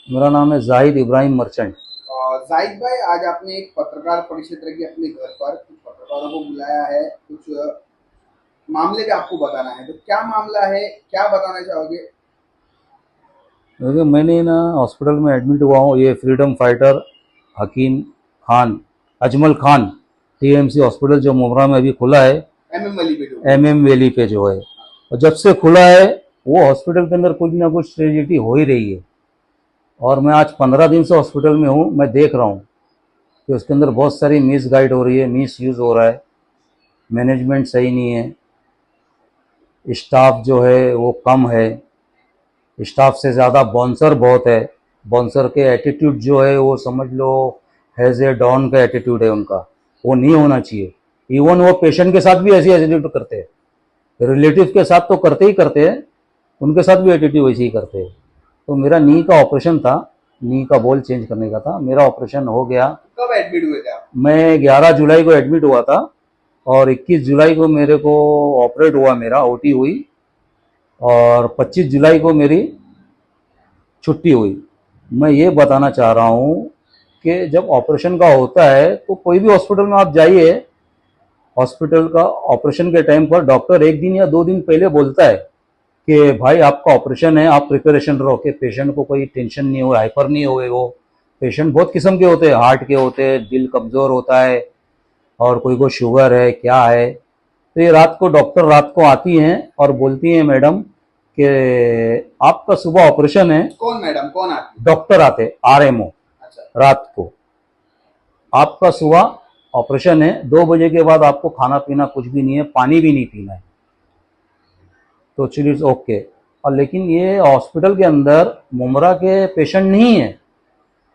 मेरा नाम है जाहिद इब्राहिम मर्चेंट। जाहिद भाई, आज आपने एक पत्रकार परिषद रखी अपने घर पर, कुछ पत्रकारों को बुलाया है, कुछ मामले पे आपको बताना है। तो क्या मामला है, क्या बताना चाहोगे? देखिए, मैंने ना हॉस्पिटल में एडमिट हुआ हूँ। ये फ्रीडम फाइटर हकीम खान, अजमल खान, टीएमसी हॉस्पिटल जो मुमरा में अभी खुला है, एमएम वाली बेटो। एमएम वैली पे जो है। और जब से खुला है वो हॉस्पिटल के अंदर कुछ ना कुछ ट्रेजिडी हो ही रही है। और मैं आज 15 दिन से हॉस्पिटल में हूँ, मैं देख रहा हूँ कि उसके अंदर बहुत सारी मिस गाइड हो रही है, मिस यूज़ हो रहा है, मैनेजमेंट सही नहीं है, स्टाफ जो है वो कम है, स्टाफ से ज़्यादा बाउंसर बहुत है। बाउंसर के एटीट्यूड जो है वो समझ लो हैज़ ए डॉन का एटीट्यूड है उनका, वो नहीं होना चाहिए। इवन वो पेशेंट के साथ भी ऐसी एटीट्यूड करते हैं, रिलेटिव के साथ तो करते ही करते हैं, उनके साथ भी एटीट्यूड वैसे ही करते हैं। तो मेरा नी का ऑपरेशन था, नी का बॉल चेंज करने का था, मेरा ऑपरेशन हो गया। कब एडमिट हुए थे आप? मैं 11 जुलाई को एडमिट हुआ था और 21 जुलाई को मेरे को ऑपरेट हुआ, मेरा ओटी हुई, और 25 जुलाई को मेरी छुट्टी हुई। मैं ये बताना चाह रहा हूँ कि जब ऑपरेशन का होता है तो कोई भी हॉस्पिटल में आप जाइए, हॉस्पिटल का ऑपरेशन के टाइम पर डॉक्टर 1 दिन या 2 दिन पहले बोलता है कि भाई आपका ऑपरेशन है, आप प्रिपरेशन रहो, कि पेशेंट को कोई टेंशन नहीं हो, हाइपर नहीं होए। वो पेशेंट बहुत किस्म के होते हैं, हार्ट के होते हैं, दिल कमज़ोर होता है, और कोई को शुगर है, क्या है। तो ये रात को डॉक्टर रात को आती हैं और बोलती हैं मैडम कि आपका सुबह ऑपरेशन है। कौन मैडम, कौन आती? डॉक्टर आते, आरएमओ, अच्छा। रात को आपका सुबह ऑपरेशन है, 2 बजे के बाद आपको खाना पीना कुछ भी नहीं है, पानी भी नहीं पीना है। तो चलिए ओके। और लेकिन ये हॉस्पिटल के अंदर मुमरा के पेशेंट नहीं है,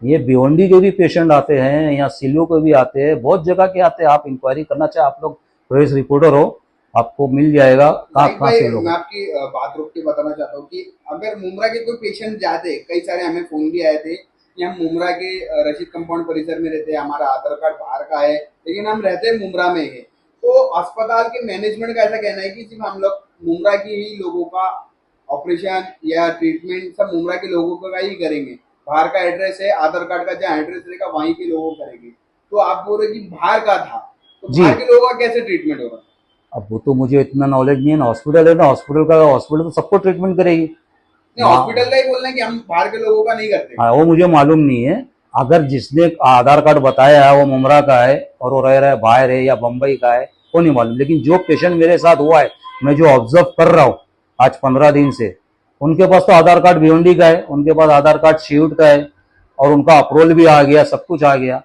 ये भिवंडी के भी पेशेंट आते हैं, यहाँ सिल्लो के भी आते हैं, बहुत जगह के आते हैं। आप इंक्वायरी करना चाहे, आप लोग प्रेस रिपोर्टर हो, आपको मिल जाएगा कहाँ जाहिद कहाँ भाई, से लोग। मैं आपकी बात रोक के बताना चाहता हूँ कि अगर मुमरा के कोई पेशेंट जाते, कई सारे हमें फोन भी आए थे कि हम मुमरा के रशीद कंपाउंड परिसर में रहते हैं, हमारा आधार कार्ड बाहर का है, लेकिन हम रहते हैं मुमरा में है। तो अस्पताल के मैनेजमेंट का ऐसा कहना है कि सिर्फ हम लोग मुमरा की ही लोगों का ऑपरेशन या ट्रीटमेंट सब मुमरा के लोगों का ही करेंगे। बाहर का एड्रेस है, आधार कार्ड का जहाँ एड्रेस रहेगा वहीं के लोगों को करेंगे। तो आप बोल रहे कि बाहर का था, तो जी, बाहर के लोगों का कैसे ट्रीटमेंट होगा? अब वो तो मुझे इतना नॉलेज नहीं है ना, हॉस्पिटल है ना, हॉस्पिटल का, हॉस्पिटल तो सबको ट्रीटमेंट करेगी। नहीं, हाँ, हॉस्पिटल का ही बोलना है कि हम बाहर के लोगों का नहीं करते। हाँ, वो मुझे मालूम नहीं है। अगर जिसने आधार कार्ड बताया है वो मुमरा का है और वो रह रहा है बाहर है या बम्बई का है, वो नहीं मालूम। लेकिन जो पेशेंट मेरे साथ हुआ है, मैं जो ऑब्जर्व कर रहा हूँ आज 15 दिन से, उनके पास तो आधार कार्ड भिवंडी का है, उनके पास आधार कार्ड शिफ्ट का है, और उनका अप्रूवल भी आ गया, सब कुछ आ गया,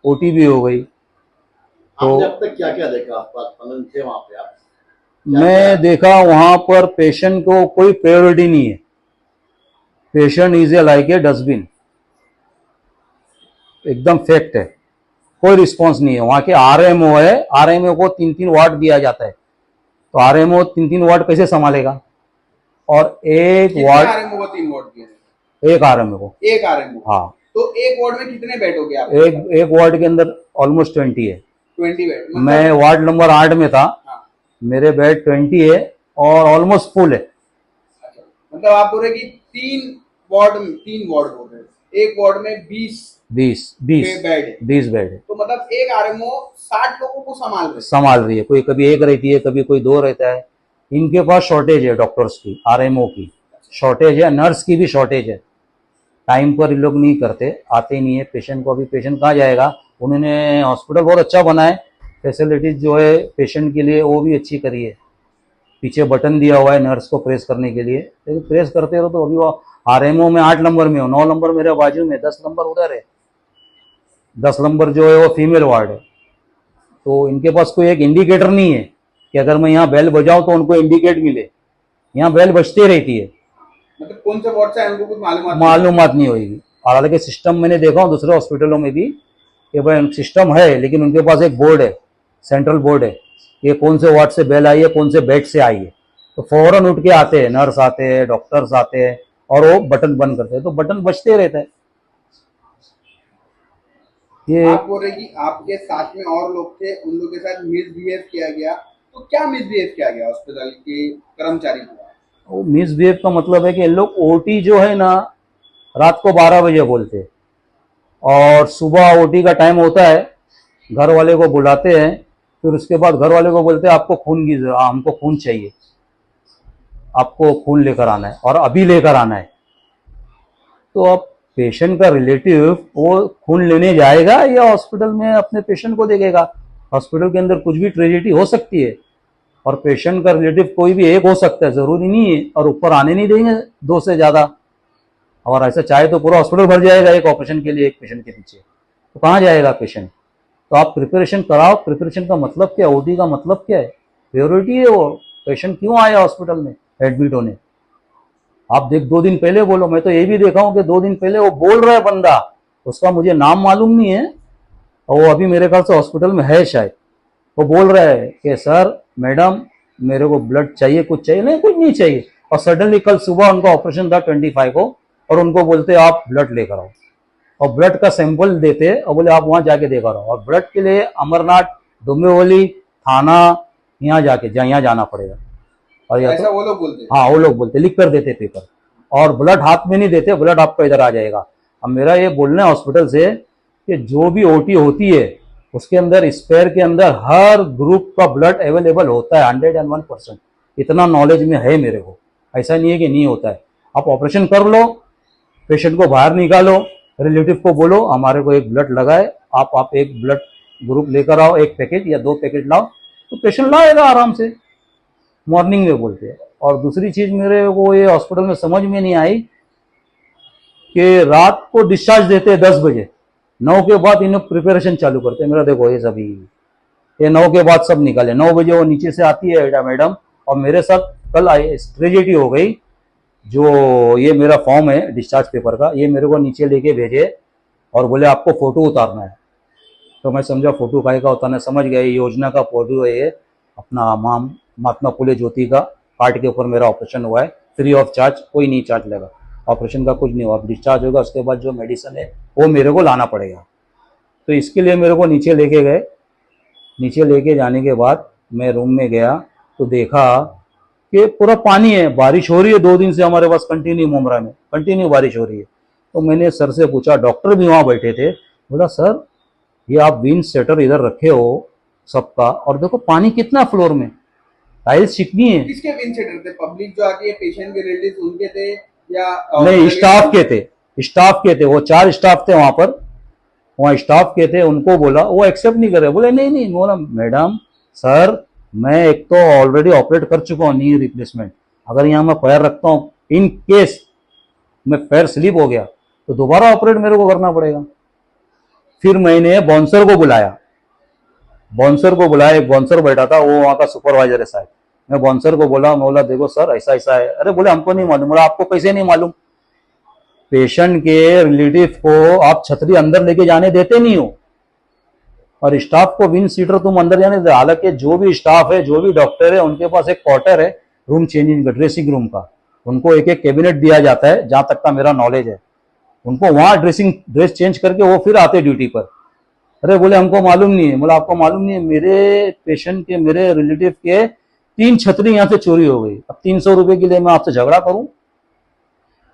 ओटी भी हो गई। तो आपने अब तक क्या क्या देखा आसपास 15 थे वहां पे आप? क्या क्या? मैं देखा वहां पर पेशेंट को कोई प्रायोरिटी नहीं है। Patient is a like a dustbin, एकदम फैक्ट है। कोई रिस्पांस नहीं है। वहां के आरएमओ है, आरएमओ को 3-3 वार्ड दिया जाता है, तो आरएमओ 3-3 वार्ड कैसे संभालेगा? और एक कितने वार्ड, आरएमओ को 3 वार्ड दिए थे? एक आरएमओ को। एक आरएमओ। हाँ, तो एक वार्ड में कितने बेड हो गए एक आपके? एक वार्ड के अंदर ऑलमोस्ट 20 है। 20 बेड मैं मतलब? वार्ड नंबर 8 में था, हाँ। मेरे बेड 20 है और ऑलमोस्ट फुल है। अच्छा, मतलब आप बोल रहे कि 3 वार्ड बोल रहे हैं, एक वार्ड में 20 बीस बीस बेड है। 20 बेड है। तो मतलब एक आरएमओ 60 लोगों को संभाल रहे हैं। संभाल रही है, कोई कभी एक रहती है, कभी कोई दो रहता है। इनके पास शॉर्टेज है, डॉक्टर्स की, आरएमओ की शॉर्टेज है, नर्स की भी शॉर्टेज है। टाइम पर ये लोग नहीं करते, आते ही नहीं है पेशेंट को। अभी पेशेंट कहाँ जाएगा? उन्होंने हॉस्पिटल बहुत अच्छा बना है, फैसिलिटीज जो है पेशेंट के लिए वो भी अच्छी करी है। पीछे बटन दिया हुआ है नर्स को प्रेस करने के लिए, लेकिन प्रेस करते रहो तो अभी वो आरएमओ में 8 नंबर में हो, 9 नंबर मेरे बाजू में, 10 नंबर उधर है, 10 नंबर जो है वो फीमेल वार्ड है। तो इनके पास कोई एक इंडिकेटर नहीं है कि अगर मैं यहाँ बेल बजाऊं तो उनको इंडिकेट मिले। यहाँ बेल बजती रहती है, मतलब कौन से वार्ड से है उनको कुछ मालूमात नहीं होगी। और हालांकि सिस्टम मैंने देखा हूँ दूसरे हॉस्पिटलों में भी कि भाई सिस्टम है, लेकिन उनके पास एक बोर्ड है, सेंट्रल बोर्ड है, ये कौन से वार्ड से बेल आई है, कौन से बेड से आई है। तो फौरन उठ के आते हैं, नर्स आते हैं, डॉक्टर्स आते हैं, और वो बटन बंद करते हैं, तो बटन बजते रहता है। ये आप बोल रहे कि आपके साथ में और लोग थे, उन लोगों के साथ मिसबिहेव किया गया। तो क्या मिसबिहेव किया गया हॉस्पिटल के कर्मचारी को? मिसबिहेव का मतलब है कि लोग ओटी जो है ना, रात को 12 बजे बोलते, और सुबह ओटी का टाइम होता है, घर वाले को बुलाते हैं, फिर उसके बाद घर वाले को बोलते हैं आपको खून की हमको खून चाहिए, आपको खून लेकर आना है और अभी लेकर आना है। तो अब पेशेंट का रिलेटिव वो खून लेने जाएगा या हॉस्पिटल में अपने पेशेंट को देखेगा? हॉस्पिटल के अंदर कुछ भी ट्रेजेडी हो सकती है, और पेशेंट का रिलेटिव कोई भी एक हो सकता है, जरूरी नहीं है, और ऊपर आने नहीं देंगे 2 से ज्यादा। और ऐसा चाहे तो पूरा हॉस्पिटल भर जाएगा एक ऑपरेशन के लिए, एक पेशेंट के पीछे, तो कहाँ जाएगा पेशेंट? तो आप प्रिपरेशन कराओ। प्रिपरेशन का मतलब क्या है? ओटी का मतलब क्या है? प्रायोरिटी है वो। पेशेंट क्यों आया हॉस्पिटल में एडमिट होने? आप 2 दिन पहले बोलो। मैं तो ये भी देखा हूं कि 2 दिन पहले वो बोल रहा है बंदा, उसका मुझे नाम मालूम नहीं है, और वो अभी मेरे ख्याल से हॉस्पिटल में है शायद। वो बोल रहा है कि सर मैडम मेरे को ब्लड चाहिए, कुछ चाहिए, नहीं कुछ नहीं चाहिए। और सडनली कल सुबह उनका ऑपरेशन था 25 को, और उनको बोलते आप ब्लड लेकर आओ, और ब्लड का सैंपल देते और बोले आप वहां जाके देकर आओ। और ब्लड के लिए अमरनाथ, डोंबिवली, थाना, यहाँ जाना पड़ेगा। और या ऐसा तो वो लोग बोलते हैं। हाँ, वो लोग बोलते, लिख कर देते पेपर, और ब्लड हाथ में नहीं देते, ब्लड आपका इधर आ जाएगा। अब मेरा ये बोलना है हॉस्पिटल से कि जो भी ओटी होती है उसके अंदर स्पेयर के अंदर हर ग्रुप का ब्लड अवेलेबल होता है 101%। इतना नॉलेज में है मेरे को, ऐसा नहीं है कि नहीं होता है। आप ऑपरेशन कर लो, पेशेंट को बाहर निकालो, रिलेटिव को बोलो हमारे को एक ब्लड लगाए, आप एक ब्लड ग्रुप लेकर आओ, 1 पैकेट या 2 पैकेट लाओ, तो पेशेंट लाएगा आराम से। मॉर्निंग में बोलते हैं। और दूसरी चीज मेरे को ये हॉस्पिटल में समझ में नहीं आई कि रात को डिस्चार्ज देते हैं 10 बजे, 9 के बाद इन्हें प्रिपरेशन चालू करते हैं। मेरा देखो ये सभी, ये 9 के बाद सब निकाले। 9 बजे वो नीचे से आती है मैडम, और मेरे साथ कल ट्रेजेडी हो गई। जो ये मेरा फॉर्म है डिस्चार्ज पेपर का, ये मेरे को नीचे लेके भेजे और बोले आपको फोटो उतारना है। तो मैं समझा फोटो काहे का उतारना, समझ गया योजना का फोटो है ये, अपना महात्मा फुले ज्योति का कार्ड के ऊपर मेरा ऑपरेशन हुआ है, फ्री ऑफ चार्ज, कोई नहीं चार्ज लगा, ऑपरेशन का कुछ नहीं हुआ। डिस्चार्ज होगा उसके बाद जो मेडिसिन है वो मेरे को लाना पड़ेगा। तो इसके लिए मेरे को नीचे लेके गए। नीचे लेके जाने के बाद मैं रूम में गया तो देखा कि पूरा पानी है, बारिश हो रही है 2 दिन से हमारे पास कंटिन्यू, मुमरा में कंटिन्यू बारिश हो रही है। तो मैंने सर से पूछा, डॉक्टर भी वहां बैठे थे, बोला सर ये आप विंड सेटर इधर रखे हो सबका, और देखो पानी कितना फ्लोर में, टाइल्स चिकनी है। किसके विन सेटर थे? पब्लिक जो आती है, पेशेंट के रिलेटिव उनके थे या नहीं, स्टाफ के थे, स्टाफ के थे। वो 4 स्टाफ थे वहां पर, वहाँ स्टाफ के थे। उनको बोला, वो एक्सेप्ट नहीं करे, बोले नहीं नहीं। बोला मैडम सर मैं एक तो ऑलरेडी ऑपरेट कर चुका हूँ नी रिप्लेसमेंट, अगर यहाँ मैं पैर रखता हूँ, इन केस मैं पैर स्लिप हो गया तो दोबारा ऑपरेट मेरे को करना पड़ेगा। फिर मैंने बाउंसर को बुलाया, एक बाउंसर बैठा था, वो वहाँ का सुपरवाइजर है शायद। मैं बाउंसर को बोला देखो सर ऐसा ऐसा है। अरे बोले हमको नहीं मालूम। बोला आपको कैसे नहीं मालूम? पेशेंट के रिलेटिव को आप छतरी अंदर लेके जाने देते नहीं हो, और स्टाफ को विन सीटर तुम अंदर जाने दे। हालांकि जो भी स्टाफ है, जो भी डॉक्टर है, उनके पास एक क्वार्टर है रूम चेंजिंग का, ड्रेसिंग रूम का, उनको एक कैबिनेट दिया जाता है, जहां तक का मेरा नॉलेज है। उनको वहां ड्रेस चेंज करके वो फिर आते ड्यूटी पर। अरे बोले हमको मालूम नहीं है। बोला आपको मालूम नहीं है? मेरे पेशेंट के, मेरे रिलेटिव के 3 छतरी यहाँ से चोरी हो गई। अब 300 रुपए के लिए मैं आपसे झगड़ा करूं?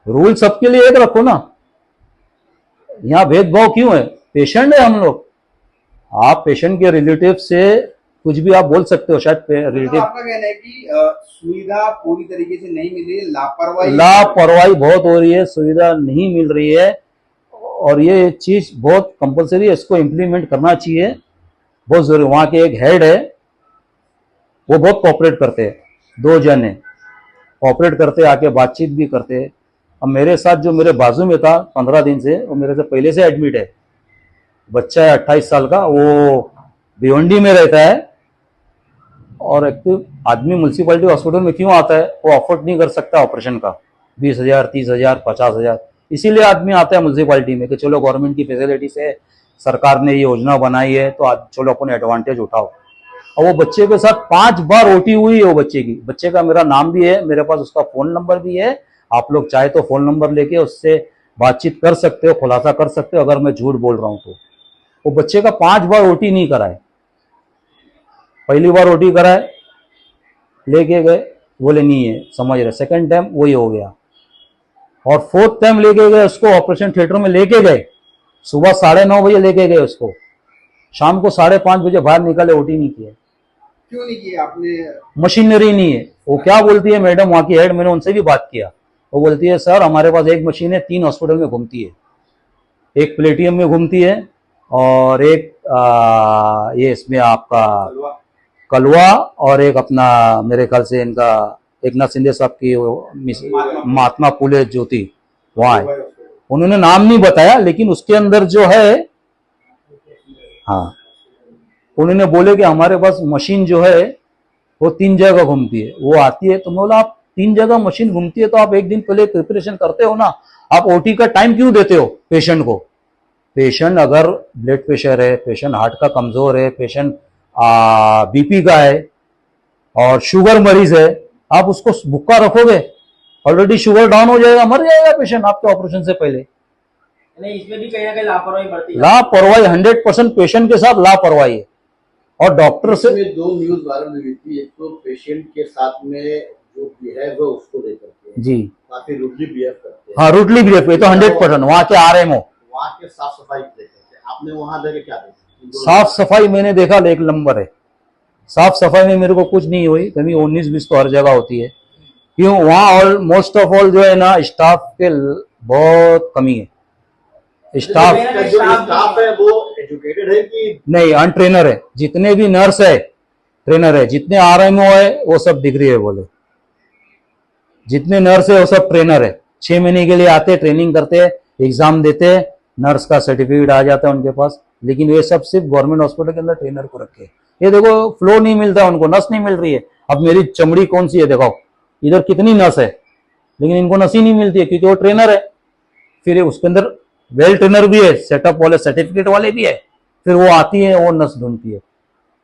रूल सबके लिए एक रखो ना, यहाँ भेदभाव क्यों है? पेशेंट है हम लोग। आप पेशेंट के रिलेटिव से कुछ भी आप बोल सकते हो, शायद तो रिलेटिव। आपका कहना है कि सुविधा पूरी तरीके से नहीं मिल रही है, लापरवाही बहुत हो रही है, सुविधा नहीं मिल रही है, और ये चीज बहुत कंपलसरी है, इसको इम्प्लीमेंट करना चाहिए, बहुत जरूरी। वहां के एक हेड है, वो बहुत कोऑपरेट करते हैं, 2 जन है, कोऑपरेट करते, आके बातचीत भी करते। अब मेरे साथ जो मेरे बाजू में था 15 दिन से, वो मेरे से पहले से एडमिट है, बच्चा है 28 साल का, वो भिवंडी में रहता है। और एक तो आदमी म्यूनसिपैलिटी हॉस्पिटल में क्यों आता है? वो अफोर्ड नहीं कर सकता ऑपरेशन का, 20,000, 30,000, 50,000, इसीलिए आदमी आता है म्यूनसिपैलिटी में कि चलो गवर्नमेंट की फैसिलिटी से सरकार ने ये योजना बनाई है तो आज चलो अपन एडवांटेज उठाओ। और वो बच्चे के साथ 5 बार ओटी हुई है वो बच्चे की। बच्चे का मेरा नाम भी है, मेरे पास उसका फोन नंबर भी है, आप लोग चाहे तो फोन नंबर लेके उससे बातचीत कर सकते हो, खुलासा कर सकते हो अगर मैं झूठ बोल रहा हूं तो। वो बच्चे का 5 बार ओटी नहीं कराए, पहली बार ओटी कराए, लेके गए, बोले नहीं है, समझ रहे, सेकंड टाइम वही हो गया। और फोर्थ टाइम लेके गए उसको ऑपरेशन थिएटर में लेके गए, सुबह 9:30 बजे लेके गए उसको, शाम को 5:30 बजे बाहर निकले, ओटी नहीं किया। क्यों नहीं किया आपने? मशीनरी नहीं है। वो क्या बोलती है मैडम वहां की हेड, मैंने उनसे भी बात किया, वो बोलती है सर हमारे पास एक मशीन है, 3 हॉस्पिटल में घूमती है, एक प्लेटियम में घूमती है और एक ये इसमें आपका कलवा, और एक अपना मेरे ख्याल से इनका एक नाथ शिंदे साहब की महात्मा फूले ज्योति वहां है। उन्होंने नाम नहीं बताया, लेकिन उसके अंदर जो है, हाँ उन्होंने बोले कि हमारे पास मशीन जो है वो 3 जगह घूमती है, वो आती है। तो मैं बोला आप 3 जगह मशीन घूमती है तो आप एक दिन पहले प्रिपरेशन करते हो ना, आप ओटी का टाइम क्यों देते हो पेशेंट को? पेशेंट अगर ब्लड प्रेशर है, पेशेंट हार्ट का कमजोर है, पेशेंट बीपी का है और शुगर मरीज है, आप उसको भूखा रखोगे, ऑलरेडी शुगर डाउन हो जाएगा, मर जाएगा पेशेंट आपके ऑपरेशन से पहले। नहीं, इसमें भी कहीं ना कहीं लापरवाही बढ़ती है। लापरवाही 100% पेशेंट के साथ लापरवाही है। और डॉक्टर से इसमें 2 न्यूज वायरल हुई थी, एक तो पेशेंट के साथ में जो बिहेव है उसको लेकर के जी काफी रूडली बिहेव करते हैं। हाँ, रूटली बिहेव, ये तो 100% वहां के आरएमओ। वहाँ के साफ सफाई को लेकर के आपने वहां जाके क्या देखा? साफ सफाई मैंने देखा एक नंबर है, साफ सफाई में मेरे को कुछ नहीं हुई, कभी 19-20 तो हर जगह होती है। क्यों? वहाँ ऑल मोस्ट ऑफ ऑल जो है ना स्टाफ के बहुत कमी है। स्टाफ जो स्टाफ है वो एजुकेटेड है कि नहीं, अनट्रेनर है। जितने भी नर्स है ट्रेनर है, जितने आरएमओ है वो सब डिग्री है बोले, जितने नर्स है वो सब ट्रेनर है। 6 महीने के लिए आते, ट्रेनिंग करते, एग्जाम देते, नर्स का सर्टिफिकेट आ जाता है उनके पास। लेकिन वे सब सिर्फ गवर्नमेंट हॉस्पिटल के अंदर ट्रेनर को रखे। ये देखो फ्लो नहीं मिलता उनको, नस नहीं मिल रही है। अब मेरी चमड़ी कौन सी है देखो, इधर कितनी नस है, लेकिन इनको नस ही नहीं मिलती है क्योंकि वो ट्रेनर है। फिर उसके अंदर वेल ट्रेनर भी है, सेटअप वाले सर्टिफिकेट वाले भी है, फिर वो आती है वो नस ढूंढती है।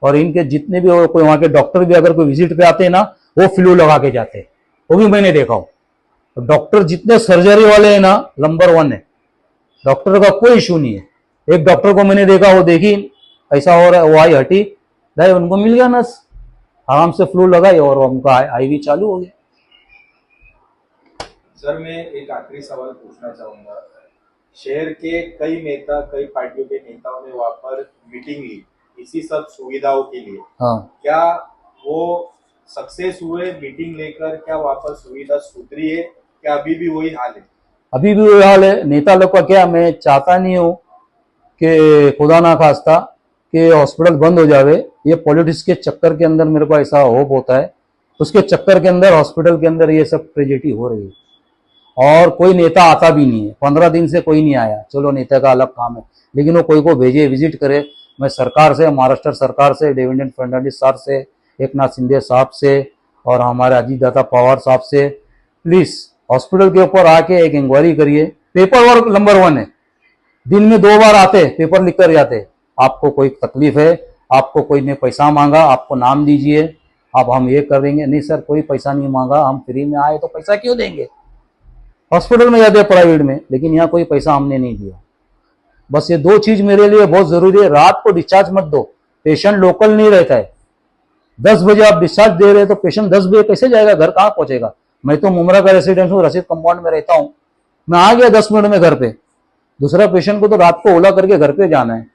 और इनके जितने भी कोई वहां के डॉक्टर भी अगर कोई विजिट पे आते हैं ना, वो फ्लू लगा के जाते हैं, वो भी मैंने देखा हूं। डॉक्टर जितने सर्जरी वाले हैं ना नंबर 1 है, डॉक्टर का कोई इशू नहीं है। एक डॉक्टर को मैंने देखा, वो देखी ऐसा हो रहा है, वो आई हटी, भाई उनको मिल गया नस, आराम से फ्लू लगाई और उनका आईवी चालू हो गया। सर मैं एक आखिरी सवाल पूछना चाहूंगा। शहर के कई नेता, कई पार्टियों के नेताओं ने वहां पर मीटिंग ली इसी सब सुविधाओं के लिए। हाँ, क्या वो सक्सेस हुए मीटिंग लेकर? क्या वहां पर सुविधा सुधरी है? क्या अभी भी वही हाल है? अभी भी वही हाल है। नेता लोग का क्या, मैं चाहता नहीं हूँ कि खुदा ना खास्ता कि हॉस्पिटल बंद हो जावे। ये पॉलिटिक्स के चक्कर के अंदर मेरे को ऐसा होप होता है, उसके चक्कर के अंदर हॉस्पिटल के अंदर ये सब ट्रेजेडी हो रही है। और कोई नेता आता भी नहीं है, 15 दिन से कोई नहीं आया। चलो नेता का अलग काम है, लेकिन वो कोई को भेजे, विजिट करे। मैं सरकार से, महाराष्ट्र सरकार से, देवेंद्र फडणवीस सर से, एकनाथ शिंदे साहब से और हमारे अजीत दादा पवार साहब से, प्लीज हॉस्पिटल के ऊपर आके एक इंक्वायरी करिए। पेपर वर्क नंबर 1 है, दिन में 2 बार आते, पेपर लिख कर जाते, आपको कोई तकलीफ है, आपको कोई ने पैसा मांगा, आपको नाम दीजिए, अब हम ये कर देंगे। नहीं सर, कोई पैसा नहीं मांगा, हम फ्री में आए तो पैसा क्यों देंगे? हॉस्पिटल में जाते हैं प्राइवेट में, लेकिन यहाँ कोई पैसा हमने नहीं दिया। बस ये 2 चीज मेरे लिए बहुत जरूरी है। रात को डिस्चार्ज मत दो, पेशेंट लोकल नहीं रहता है। 10 बजे आप डिस्चार्ज दे रहे हैं तो पेशेंट 10 बजे कैसे जाएगा, घर कहाँ पहुंचेगा? मैं तो मुमरा का रेसिडेंट हूँ, रशीद कंपाउंड में रहता हूँ, मैं आ गया 10 मिनट में घर पे। दूसरा पेशेंट को तो रात को ओला करके घर पे जाना है।